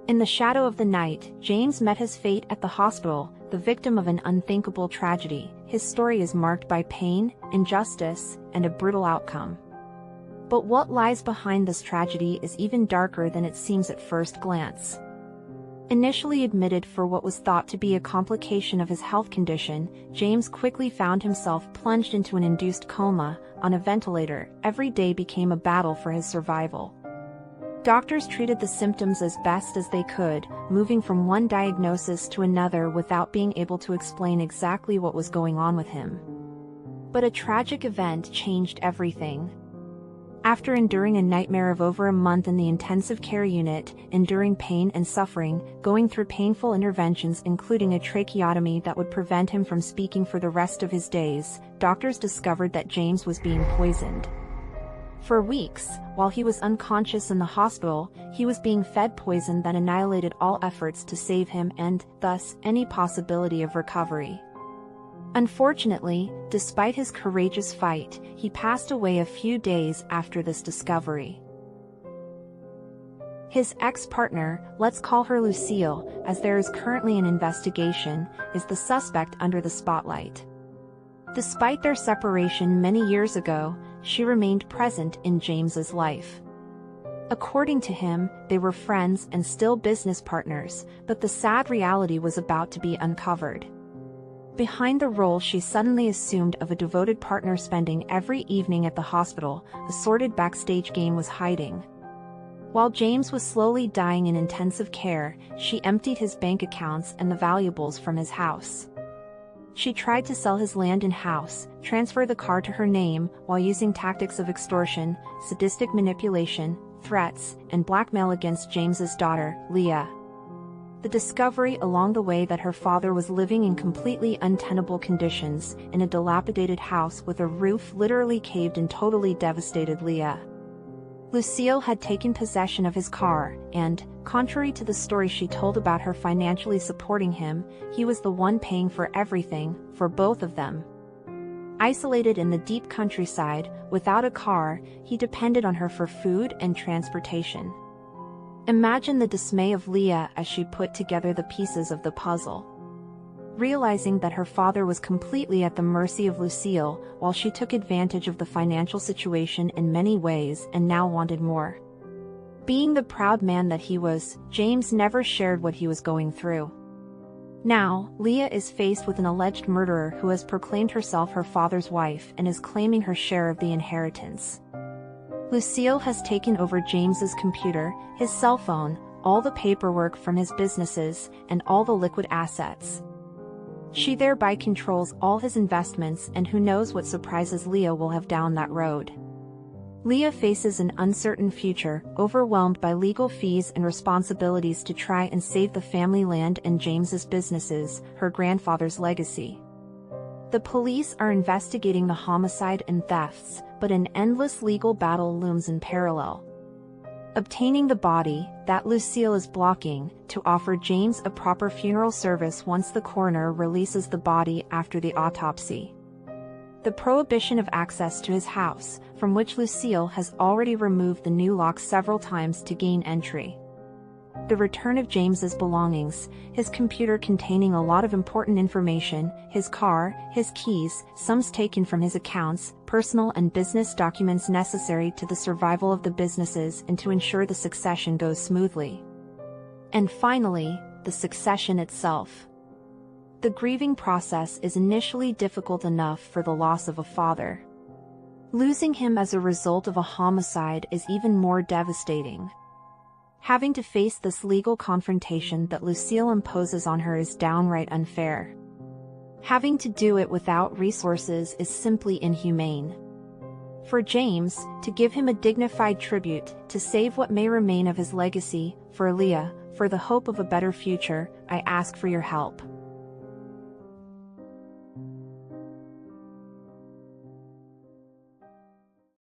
In the shadow of the night, James met his fate at the hospital, the victim of an unthinkable tragedy. His story is marked by pain, injustice, and a brutal outcome. But what lies behind this tragedy is even darker than it seems at first glance. Initially admitted for what was thought to be a complication of his health condition, James quickly found himself plunged into an induced coma, on a ventilator. Every day became a battle for his survival. Doctors treated the symptoms as best as they could, moving from one diagnosis to another without being able to explain exactly what was going on with him. But a tragic event changed everything. After enduring a nightmare of over a month in the intensive care unit, enduring pain and suffering, going through painful interventions including a tracheotomy that would prevent him from speaking for the rest of his days, doctors discovered that James was being poisoned. For weeks, while he was unconscious in the hospital, he was being fed poison that annihilated all efforts to save him and, thus, any possibility of recovery. Unfortunately, despite his courageous fight, he passed away a few days after this discovery. His ex-partner, let's call her Lucille, as there is currently an investigation, is the suspect under the spotlight. Despite their separation many years ago, she remained present in James's life. According to him, they were friends and still business partners, but the sad reality was about to be uncovered. Behind the role she suddenly assumed of a devoted partner spending every evening at the hospital, a sordid backstage game was hiding. While James was slowly dying in intensive care, she emptied his bank accounts and the valuables from his house. She tried to sell his land and house, transfer the car to her name, while using tactics of extortion, sadistic manipulation, threats, and blackmail against James's daughter, Leah. The discovery along the way that her father was living in completely untenable conditions, in a dilapidated house with a roof literally caved in totally devastated Leah. Lucille had taken possession of his car, and, contrary to the story she told about her financially supporting him, he was the one paying for everything, for both of them. Isolated in the deep countryside, without a car, he depended on her for food and transportation. Imagine the dismay of Leah as she put together the pieces of the puzzle. Realizing that her father was completely at the mercy of Lucille, while she took advantage of the financial situation in many ways and now wanted more. Being the proud man that he was, James never shared what he was going through. Now, Leah is faced with an alleged murderer who has proclaimed herself her father's wife and is claiming her share of the inheritance. Lucille has taken over James's computer, his cell phone, all the paperwork from his businesses, and all the liquid assets. She thereby controls all his investments, and who knows what surprises Leah will have down that road. Leah faces an uncertain future, overwhelmed by legal fees and responsibilities to try and save the family land and James's businesses, her grandfather's legacy. The police are investigating the homicide and thefts, but an endless legal battle looms in parallel. Obtaining the body, that Lucille is blocking, to offer James a proper funeral service once the coroner releases the body after the autopsy. The prohibition of access to his house, from which Lucille has already removed the new lock several times to gain entry. The return of James's belongings, his computer containing a lot of important information, his car, his keys, sums taken from his accounts, personal and business documents necessary to the survival of the businesses and to ensure the succession goes smoothly. And finally, the succession itself. The grieving process is initially difficult enough for the loss of a father. Losing him as a result of a homicide is even more devastating. Having to face this legal confrontation that Lucille imposes on her is downright unfair. Having to do it without resources is simply inhumane. For James, to give him a dignified tribute, to save what may remain of his legacy, for Leah, for the hope of a better future, I ask for your help.